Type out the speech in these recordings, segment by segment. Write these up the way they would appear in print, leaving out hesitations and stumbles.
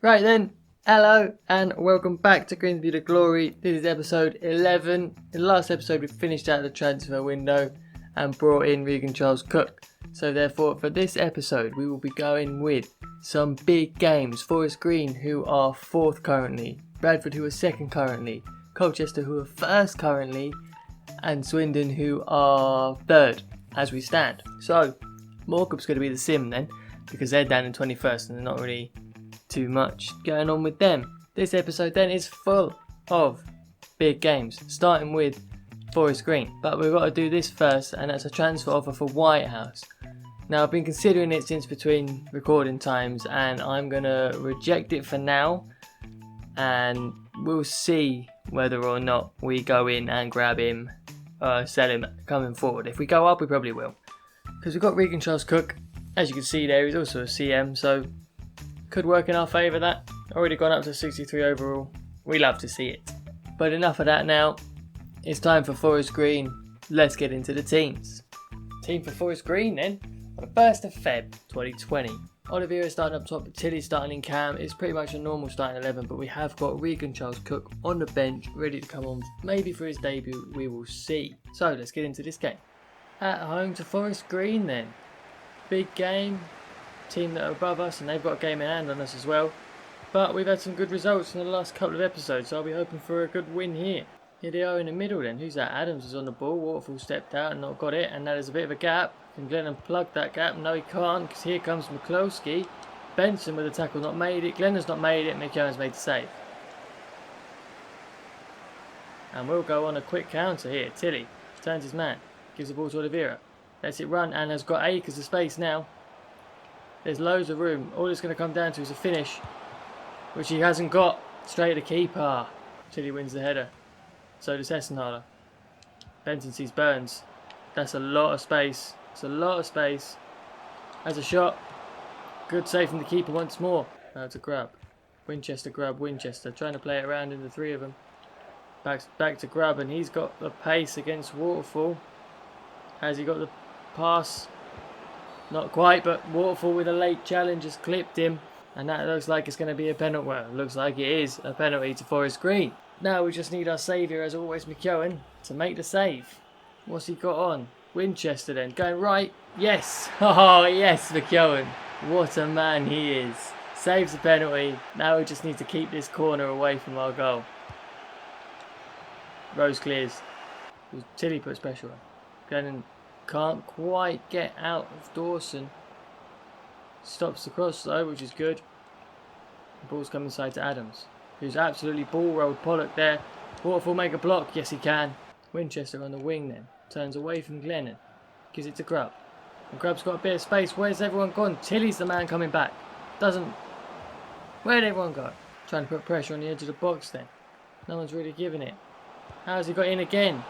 Right then, hello and welcome back to Grimsby to Glory. This is episode 11. In the last episode we finished out the transfer window and brought in Regan Charles Cook. So therefore for this episode we will be going with some big games. Forest Green, who are 4th currently, Bradford, who are 2nd currently, Colchester, who are 1st currently, and Swindon, who are 3rd as we stand. So Morecambe's going to be the sim then, because they're down in 21st and they're not really too much going on with them. This episode then is full of big games, starting with Forest Green. But we've got to do this first, and that's a transfer offer for Whitehouse. Now I've been considering it since between recording times, and I'm going to reject it for now, and we'll see whether or not we go in and grab him, sell him coming forward. If we go up we probably will, because we've got Regan Charles Cook. As you can see there, he's also a CM, so could work in our favour. That already gone up to 63 overall. We love to see it. But enough of that now. It's time for Forest Green. Let's get into the teams. Team for Forest Green then. On the 1st of Feb 2020. Oliveira starting up top, Tilly starting in cam. It's pretty much a normal starting 11, but we have got Regan Charles Cook on the bench, ready to come on. Maybe for his debut, we will see. So let's get into this game. At home to Forest Green then. Big game. Team that are above us, and they've got a game in hand on us as well. But we've had some good results in the last couple of episodes, so I'll be hoping for a good win here. Here they are in the middle then. Who's that? Adams is on the ball. Waterfall stepped out and not got it, and that is a bit of a gap. Can Glennon plug that gap? No, he can't, because here comes McCloskey. Benson with a tackle, not made it. Glennon's not made it. McKeown's made the save. And we'll go on a quick counter here. Tilly turns his man, gives the ball to Oliveira. Lets it run and has got acres of space now. There's loads of room. All it's going to come down to is a finish, which he hasn't got. Straight to keeper. Tilly wins the header. So does Hessenhaler. Benson sees Burns. That's a lot of space. It's a lot of space. Has a shot. Good save from the keeper once more. Now to grab. Winchester, grab, Winchester. Trying to play it around in the three of them. Back to grab, and he's got the pace against Waterfall. Has he got the pass? Not quite, but Waterfall with a late challenge has clipped him, and that looks like it's going to be a penalty. Well, it looks like it is a penalty to Forest Green. Now we just need our saviour, as always, McKeown, to make the save. What's he got on? Winchester then, going right. Yes! Oh yes, McKeown. What a man he is. Saves the penalty. Now we just need to keep this corner away from our goal. Rose clears. Tilly puts pressure on. Glennon can't quite get out of Dawson. Stops the cross though, which is good. The ball's come inside to Adams, who's absolutely ball rolled Pollock there. Waterfall make a block. Yes, he can. Winchester on the wing then. Turns away from Glennon. Gives it to Grubb. And Grubb's got a bit of space. Where's everyone gone? Tilly's the man coming back. Doesn't... Where'd everyone go? Trying to put pressure on the edge of the box then. No one's really giving it. How's he got in again?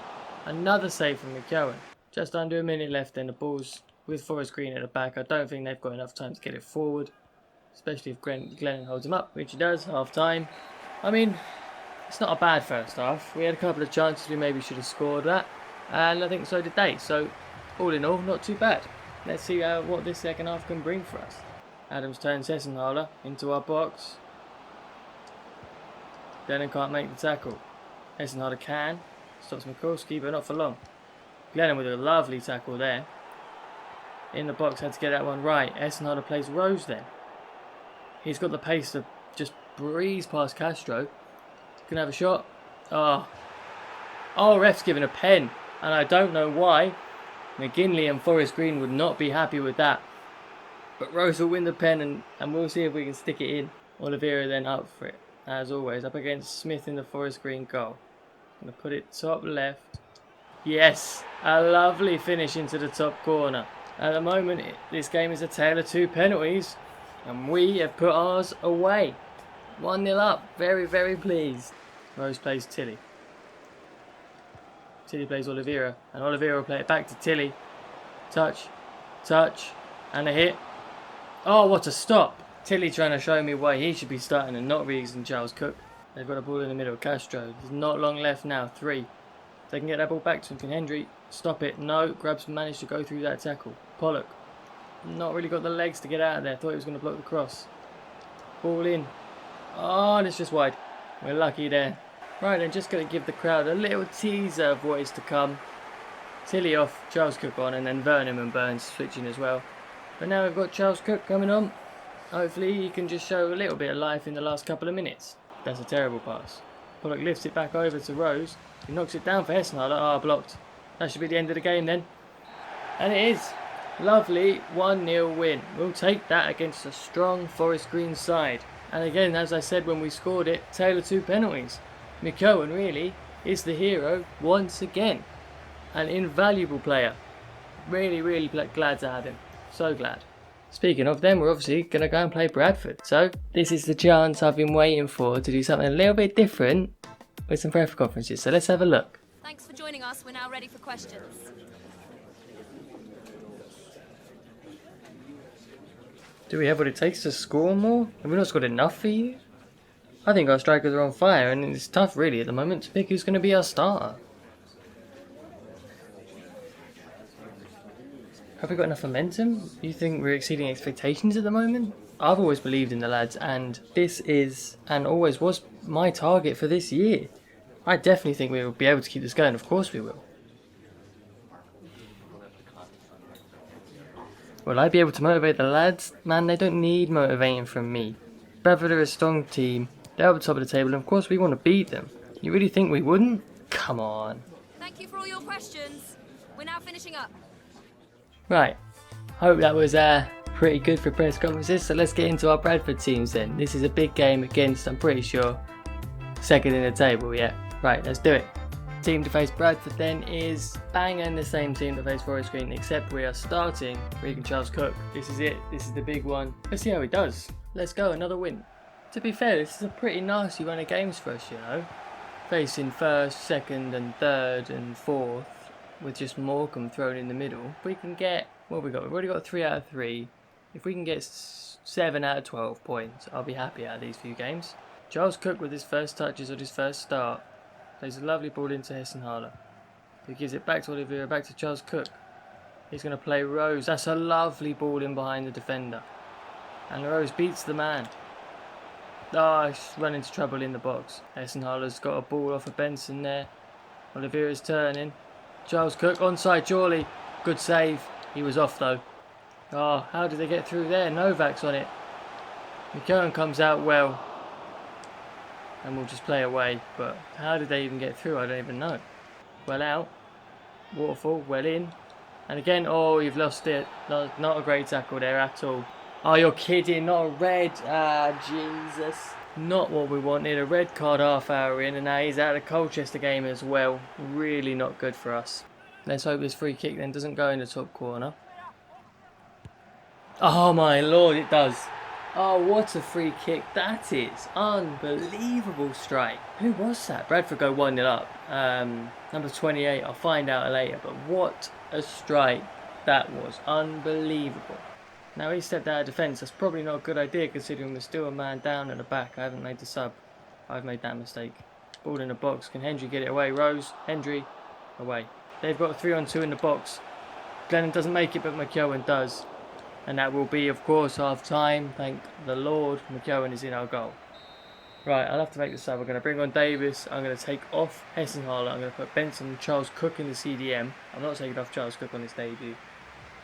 Another save from McKeown. Just under a minute left then. The ball's with Forest Green at the back. I don't think they've got enough time to get it forward, especially if Glennon holds him up, which he does, half time. I mean, it's not a bad first half. We had a couple of chances we maybe should have scored that, and I think so did they. So all in all, not too bad. Let's see what this second half can bring for us. Adams turns Hessenhaler into our box. Glennon can't make the tackle. Hessenhaler can. Stops Mikulski, but not for long. Glennon with a lovely tackle there. In the box, had to get that one right. Hessenhaler plays Rose then. He's got the pace to just breeze past Castro. Can have a shot. Oh, ref's given a pen, and I don't know why. McGinley and Forest Green would not be happy with that. But Rose will win the pen, and we'll see if we can stick it in. Oliveira then up for it, as always, up against Smith in the Forest Green goal. Going to put it top left. Yes, a lovely finish into the top corner. At the moment, this game is a tale of two penalties, and we have put ours away. 1-0 up. Very, very pleased. Rose plays Tilly. Tilly plays Oliveira, and Oliveira will play it back to Tilly. Touch, and a hit. Oh, what a stop. Tilly trying to show me why he should be starting and not Regan Charles Cook. They've got a ball in the middle. Castro. There's not long left now. 3. If they can get that ball back to him. Can Hendry stop it? No. Grubbs managed to go through that tackle. Pollock. Not really got the legs to get out of there. Thought he was going to block the cross. Ball in. Oh, and it's just wide. We're lucky there. Right, then just going to give the crowd a little teaser of what is to come. Tilly off, Charles Cook on, and then Vernon and Burns switching as well. But now we've got Charles Cook coming on. Hopefully he can just show a little bit of life in the last couple of minutes. That's a terrible pass. Pollock lifts it back over to Rose. He knocks it down for Hessenhaler. Ah, blocked. That should be the end of the game then. And it is. Lovely 1-0 win. We'll take that against a strong Forest Green side. And again, as I said when we scored it, tale of two penalties. McKeown really is the hero once again. An invaluable player. Really, really glad to have him. So glad. Speaking of them, we're obviously going to go and play Bradford. So this is the chance I've been waiting for to do something a little bit different with some press conferences. So let's have a look. Thanks for joining us. We're now ready for questions. Do we have what it takes to score more? Have we not scored enough for you? I think our strikers are on fire and it's tough really at the moment to pick who's going to be our starter. Have we got enough momentum? You think we're exceeding expectations at the moment? I've always believed in the lads and this is and always was my target for this year. I definitely think we will be able to keep this going, of course we will. Will I be able to motivate the lads? Man, they don't need motivating from me. Bradford are a strong team. They're at the top of the table and of course we want to beat them. You really think we wouldn't? Come on. Thank you for all your questions. We're now finishing up. Right. Hope that was pretty good for press conferences. So let's get into our Bradford teams then. This is a big game against, I'm pretty sure, second in the table, yeah. Right, let's do it. Team to face Bradford then is bang on the same team to face Forest Green, except we are starting Regan Charles Cook. This is it. This is the big one. Let's see how he does. Let's go, another win. To be fair, this is a pretty nasty run of games for us, you know. Facing first, second and third and fourth with just Morecambe thrown in the middle. If we can get, what have we got? We've already got 3 out of 3. If we can get 7 out of 12 points, I'll be happy out of these few games. Charles Cook with his first touches on his first start. Plays a lovely ball into Hessenhaler. He gives it back to Oliveira, back to Charles Cook. He's going to play Rose. That's a lovely ball in behind the defender. And Rose beats the man. Oh, he's run into trouble in the box. Hessenhaler's got a ball off of Benson there. Oliveira's turning. Charles Cook onside, surely. Good save. He was off though. Oh, how did they get through there? Novak's on it. McKeown comes out well. And we'll just play away. But how did they even get through? I don't even know. Well out. Waterfall, well in. And again, oh, you've lost it. Not a great tackle there at all. Oh, you're kidding. Not a red. Ah, Jesus. Not what we wanted. A red card half hour in. And now he's out of the Colchester game as well. Really not good for us. Let's hope this free kick then doesn't go in the top corner. Oh my lord, it does. Oh, what a free kick that is. Unbelievable strike. Who was that? Bradford go 1-0 up. Number 28, I'll find out later. But what a strike that was. Unbelievable. Now he stepped out of defence. That's probably not a good idea considering we're still a man down at the back. I haven't made the sub. I've made that mistake. Ball in the box. Can Hendry get it away? Rose. Hendry. Away. They've got a 3-on-2 in the box. Glennon doesn't make it, but McKeown does. And that will be, of course, half time. Thank the Lord. McKeown is in our goal. Right, I'll have to make the sub. We're going to bring on Davis. I'm going to take off Hessenhaler. I'm going to put Benson and Charles Cook in the CDM. I'm not taking off Charles Cook on this debut.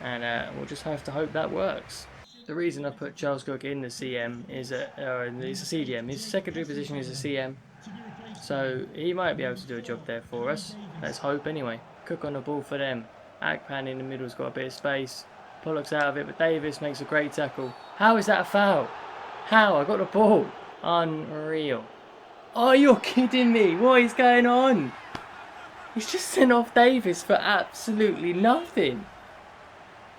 And we'll just have to hope that works. The reason I put Charles Cook in the CM is that, it's a CDM. His secondary position is a CM. So he might be able to do a job there for us. Let's hope anyway. Cook on the ball for them. Akpan in the middle's got a bit of space. Pollock's out of it, but Davis makes a great tackle. How is that a foul? How? I got the ball. Unreal. Oh, you're kidding me. What is going on? He's just sent off Davis for absolutely nothing.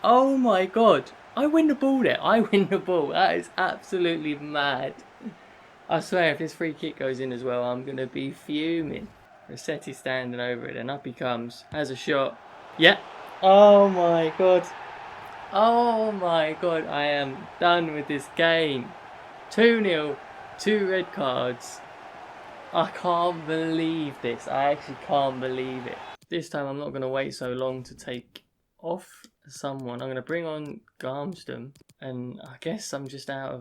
Oh my god. I win the ball there. I win the ball. That is absolutely mad. I swear if this free kick goes in as well, I'm going to be fuming. Rossetti's standing over it and up he comes. Has a shot. Yeah. Oh my god. Oh my god. I am done with this game. 2-0. 2 red cards. I can't believe this. I actually can't believe it. This time I'm not going to wait so long to take off someone. I'm going to bring on Garmston. And I guess I'm just out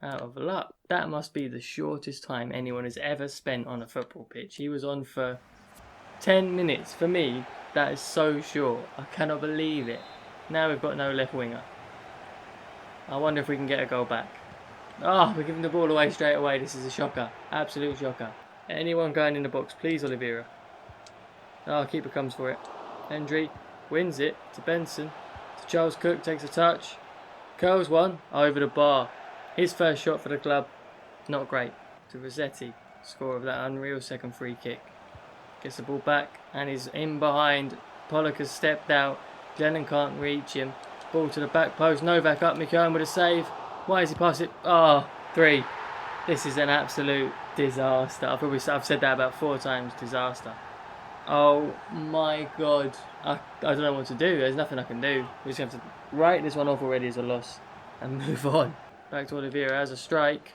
out of luck. That must be the shortest time anyone has ever spent on a football pitch. He was on for 10 minutes. For me, that is so short. I cannot believe it. Now we've got no left winger. I wonder if we can get a goal back. Oh, we're giving the ball away straight away. This is a shocker. Absolute shocker. Anyone going in the box, please, Oliveira. Oh, keeper comes for it. Hendry wins it to Benson. To Charles Cook, takes a touch. Curls one over the bar. His first shot for the club. Not great. To Rossetti. Score of that unreal second free kick. Gets the ball back and he's in behind. Pollock has stepped out. Glennon can't reach him. Ball to the back post. Novak up. McKeown with a save. Why is he past it? Oh, 3. This is an absolute disaster. I've said that about 4 times. Disaster. Oh my god. I don't know what to do. There's nothing I can do. We just have to write this one off already as a loss and move on. Back to Oliveira as a strike.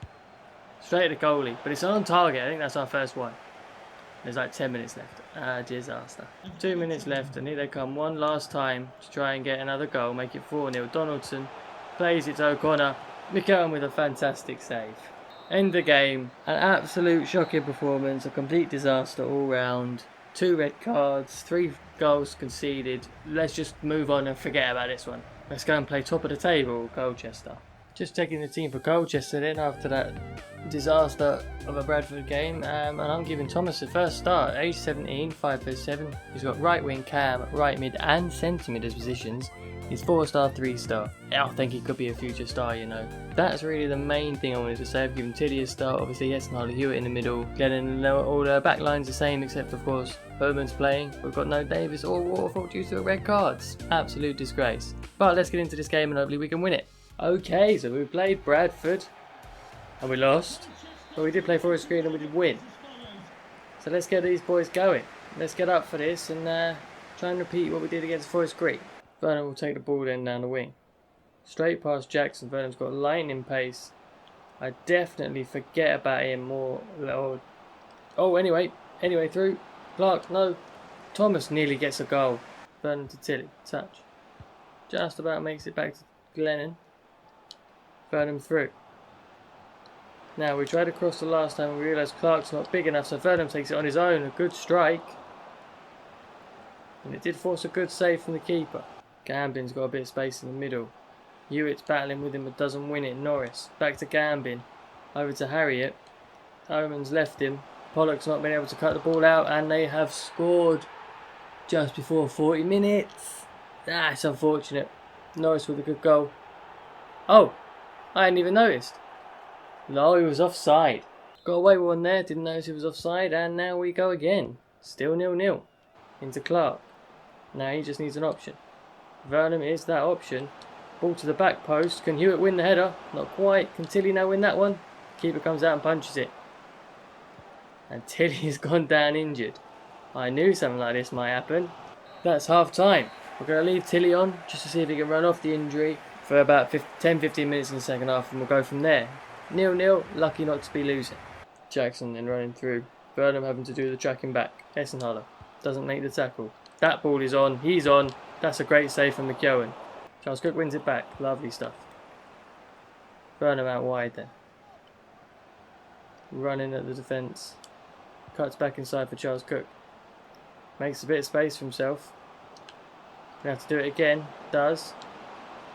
Straight at the goalie. But it's on target. I think that's our first one. There's like 10 minutes left. Disaster. 2 minutes left and here they come one last time to try and get another goal. Make it 4-0. Donaldson plays it to O'Connor. McKeown with a fantastic save. End the game. An absolute shocking performance. A complete disaster all round. 2 red cards. 3 goals conceded. Let's just move on and forget about this one. Let's go and play top of the table, Colchester. Just taking the team for Colchester then after that disaster of a Bradford game. And I'm giving Thomas the first start. Age 17, 5'7". He's got right wing, cam, right mid and centre mid as positions. He's 4-star, 3-star. I think he could be a future star, you know. That's really the main thing I wanted to say. I've given Tilly a start. Obviously, yes, and Harley Hewitt in the middle. Glennon, all the back lines the same, except, of course, Bowman's playing. We've got no Davis or Waterford due to red cards. Absolute disgrace. But let's get into this game and hopefully we can win it. Okay, so we played Bradford. And we lost. But we did play Forest Green and we did win. So let's get these boys going. Let's get up for this and try and repeat what we did against Forest Green. Vernon will take the ball then down the wing. Straight past Jackson. Vernon's got lightning pace. I definitely forget about him more. Oh, anyway through. Clark, no. Thomas nearly gets a goal. Vernon to Tilly. Touch. Just about makes it back to Glennon. Vernon through. Now, we tried to cross the last time and we realised Clark's not big enough, so Vernon takes it on his own. A good strike. And it did force a good save from the keeper. Gambin's got a bit of space in the middle. Hewitt's battling with him but doesn't win it. Norris. Back to Gambin. Over to Harriet. Oman's left him. Pollock's not been able to cut the ball out and they have scored just before 40 minutes. That's unfortunate. Norris with a good goal. Oh, I hadn't even noticed. No, he was offside. Got away with one there, didn't notice he was offside, and now we go again. Still 0-0. Into Clark. Now he just needs an option. Vernon is that option. Ball to the back post. Can Hewitt win the header? Not quite. Can Tilly now win that one? Keeper comes out and punches it. And Tilly has gone down injured. I knew something like this might happen. That's half time. We're going to leave Tilly on just to see if he can run off the injury for about 10-15 minutes in the second half and we'll go from there. 0-0, lucky not to be losing. Jackson then running through. Vernon having to do the tracking back. Essenhaler doesn't make the tackle. That ball is on. He's on. That's a great save from McKeown. Charles Cook wins it back. Lovely stuff. Vernon out wide then. Running at the defence. Cuts back inside for Charles Cook. Makes a bit of space for himself. Gonna have to do it again. Does.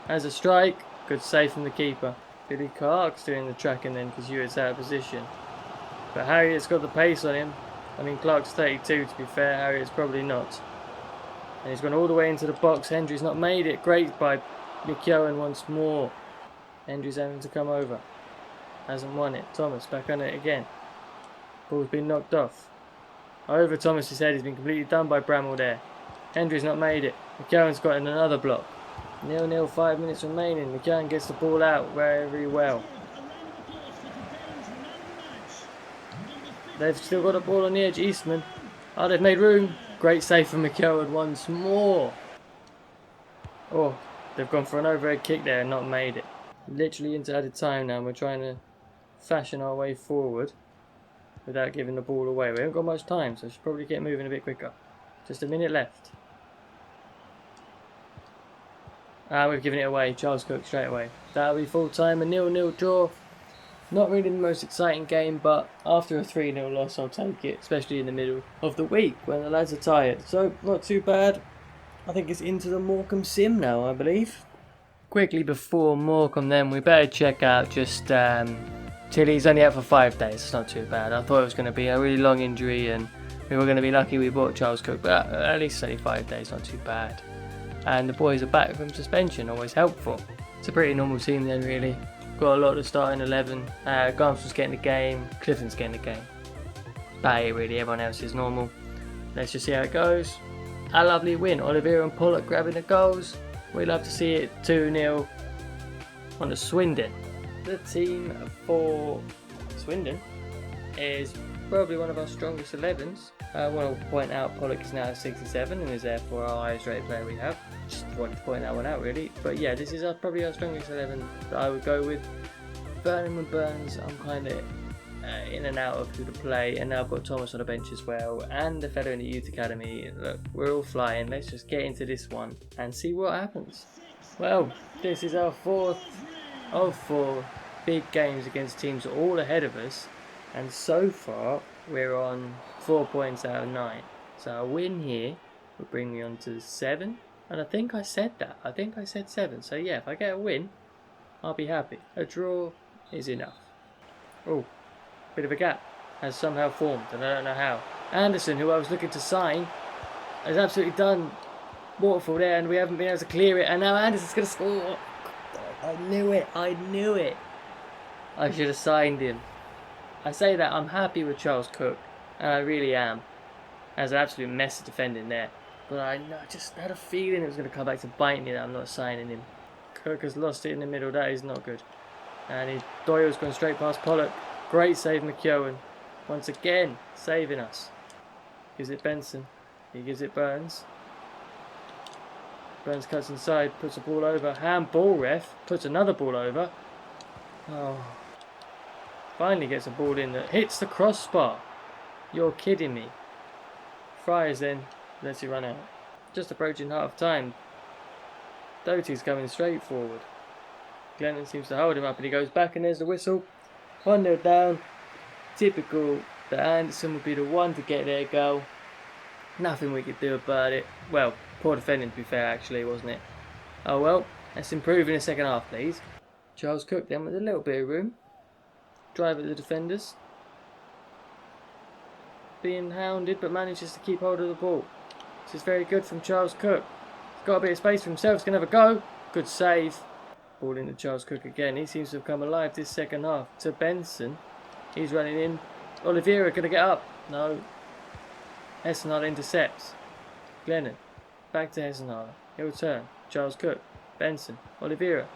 Has a strike. Good save from the keeper. Billy Clark's doing the tracking then because Hewitt's out of position. But Harriet's got the pace on him. I mean, Clark's 32 to be fair. Harriet's probably not. And he's gone all the way into the box. Hendry's not made it. Great by McKeown once more. Hendry's having to come over. Hasn't won it. Thomas back on it again. Ball's been knocked off. Over Thomas's head. He's been completely done by Bramall there. Hendry's not made it. McKeown's got in another block. 0-0, 5 minutes remaining. McKeown gets the ball out very well. They've still got the ball on the edge. Eastman. Oh, they've made room. Great save from McKeown once more. Oh, they've gone for an overhead kick there and not made it. Literally into added time now and we're trying to fashion our way forward without giving the ball away. We haven't got much time, so I should probably get moving a bit quicker. Just a minute left. We've given it away. Charles Cook straight away. That'll be full time. A 0-0 draw. Not really the most exciting game, but after a 3-0 loss, I'll take it, especially in the middle of the week when the lads are tired. So, not too bad. I think it's into the Morecambe sim now, I believe. Quickly before Morecambe then, we better check out just Tilly's only out for 5 days. It's not too bad. I thought it was going to be a really long injury and we were going to be lucky we bought Charles Cook, but at least it's only 5 days, not too bad. And the boys are back from suspension, always helpful. It's a pretty normal team then, really. Got a lot of starting 11. Grimsby's getting the game, Clifton's getting the game. About it really, everyone else is normal. Let's just see how it goes. A lovely win, Oliveira and Pollock grabbing the goals. We love to see it 2-0 on the Swindon. The team for Swindon is probably one of our strongest 11s. I want to point out Pollock is now at 67 and is therefore our highest rated player we have. Just wanted to point that one out really. But yeah, this is probably our strongest 11 that I would go with. Burnham and Burns, I'm kind of in and out of who to play. And now I've got Thomas on the bench as well. And the fellow in the youth academy. Look, we're all flying. Let's just get into this one and see what happens. Well, this is our 4th of 4 big games against teams all ahead of us. And so far, we're on 4 points out of 9. So a win here would bring me on to 7. And I think I said that. I think I said 7. So yeah, if I get a win, I'll be happy. A draw is enough. Oh, bit of a gap has somehow formed, and I don't know how. Anderson, who I was looking to sign, has absolutely done waterfall there, and we haven't been able to clear it. And now Anderson's going to score. I knew it. I knew it. I should have signed him. I say that I'm happy with Charles Cook, and I really am. As an absolute mess of defending there. But I just had a feeling it was going to come back to bite me that I'm not signing him. Cook has lost it in the middle. That is not good. And Doyle's gone straight past Pollock. Great save, McKeown. Once again, saving us. Gives it Benson. He gives it Burns. Burns cuts inside, puts a ball over. Handball ref. Puts another ball over. Oh. Finally gets a ball in that hits the crossbar. You're kidding me. Friars then lets it run out. Just approaching half time. Doty's coming straight forward. Glennon seems to hold him up and he goes back and there's the whistle. 1-0 down. Typical that Anderson would be the one to get their goal. Nothing we could do about it. Well, poor defending to be fair actually, wasn't it? Oh well, let's improve in the second half please. Charles Cook then with a little bit of room. Drive at the defenders. Being hounded but manages to keep hold of the ball. This is very good from Charles Cook. He's got a bit of space for himself. He's going to have a go. Good save. Ball into Charles Cook again. He seems to have come alive this second half. To Benson. He's running in. Oliveira going to get up. No. Hessenhaler intercepts. Glennon. Back to Hessenhaler. He'll turn. Charles Cook. Benson. Oliveira.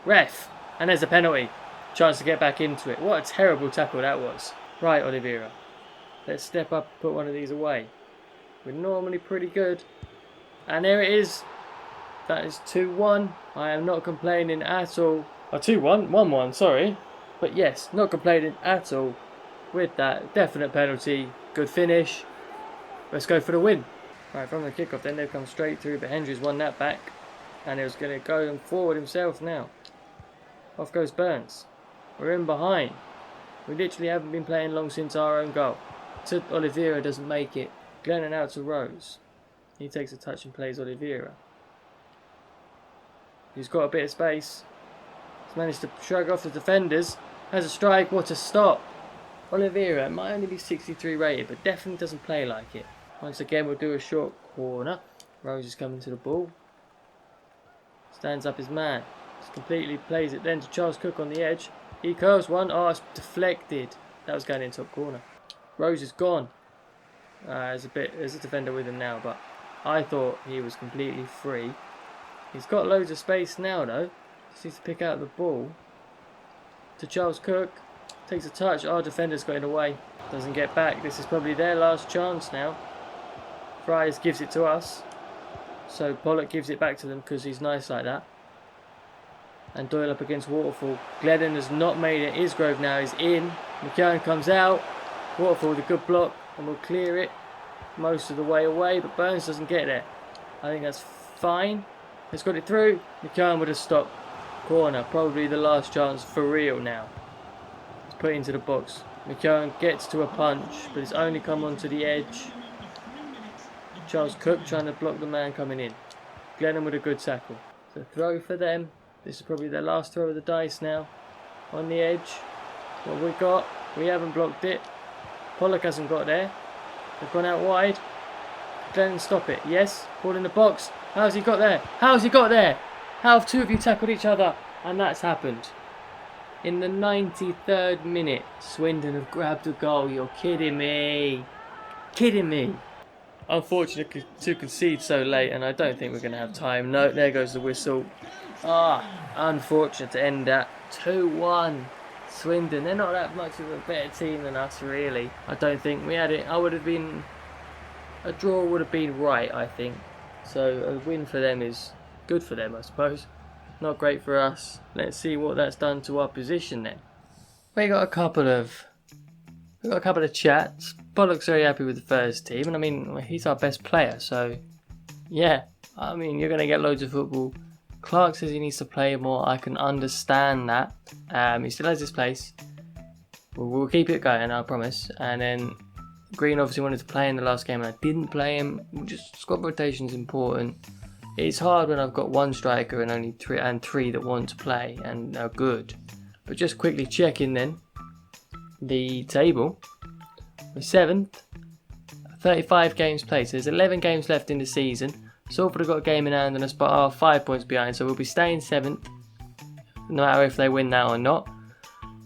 Ref. And there's a penalty. Chance to get back into it. What a terrible tackle that was. Right, Oliveira. Let's step up and put one of these away. We're normally pretty good. And there it is. That is 2-1. I am not complaining at all. Oh, 2-1? 1-1, sorry. But yes, not complaining at all with that. Definite penalty. Good finish. Let's go for the win. Right, from the kickoff then they've come straight through, but Hendry's won that back. And he was going to go forward himself now. Off goes Burns. We're in behind. We literally haven't been playing long since our own goal. To Oliveira doesn't make it. Glennon out to Rose. He takes a touch and plays Oliveira. He's got a bit of space. He's managed to shrug off the defenders. Has a strike. What a stop. Oliveira might only be 63 rated, but definitely doesn't play like it. Once again, we'll do a short corner. Rose is coming to the ball. Stands up his man. Just completely plays it then to Charles Cook on the edge. He curls one. Oh, it's deflected. That was going in top corner. Rose is gone. There's a defender with him now, but I thought he was completely free. He's got loads of space now though. Just needs to pick out the ball. To Charles Cook. Takes a touch. Our defender's got in the way. Doesn't get back. This is probably their last chance now. Friars gives it to us. So Pollock gives it back to them because he's nice like that. And Doyle up against Waterfall. Glennon has not made it. Isgrove now is in. McKeown comes out. Waterfall with a good block. And we'll clear it most of the way away. But Burns doesn't get there. I think that's fine. He's got it through. McKeown would have stopped. Corner. Probably the last chance for real now. put into the box. McKeown gets to a punch, but it's only come onto the edge. Charles Cook trying to block the man coming in. Glennon with a good tackle. So throw for them. This is probably their last throw of the dice now. On the edge. What have we got? We haven't blocked it. Pollock hasn't got there. They've gone out wide. Glennon, stop it. Yes. Ball in the box. How's he got there? How's he got there? How have two of you tackled each other? And that's happened. In the 93rd minute, Swindon have grabbed a goal. You're kidding me. Kidding me. Unfortunate to concede so late, and I don't think we're going to have time. No, there goes the whistle. Unfortunate to end that. 2-1. Swindon, they're not that much of a better team than us, really. I don't think we had it. A draw would have been right, I think. So a win for them is good for them, I suppose. Not great for us. Let's see what that's done to our position then. We got a couple of chats. Pollock's very happy with the first team, and I mean, he's our best player, so yeah, I mean, you're going to get loads of football. Clark says he needs to play more. I can understand that. He still has his place. We'll keep it going, I promise. And then Green obviously wanted to play in the last game, and I didn't play him. Just squad rotation is important. It's hard when I've got one striker and only three that want to play and are good. But just quickly checking then the table. We're 7th, 35 games played. So there's 11 games left in the season. Salford have got a game in hand and us, but are 5 points behind. So we'll be staying 7th, no matter if they win now or not.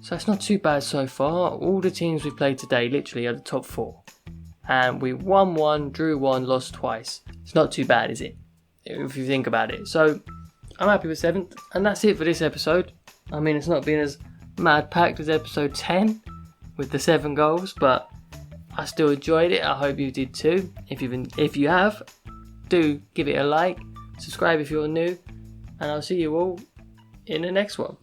So it's not too bad so far. All the teams we've played today literally are the top 4. And we won 1, drew 1, lost twice. It's not too bad, is it? If you think about it. So I'm happy with 7th. And that's it for this episode. I mean, it's not been as mad packed as episode 10 with the 7 goals, but I still enjoyed it. I hope you did too. If you have, do give it a like, subscribe if you're new, and I'll see you all in the next one.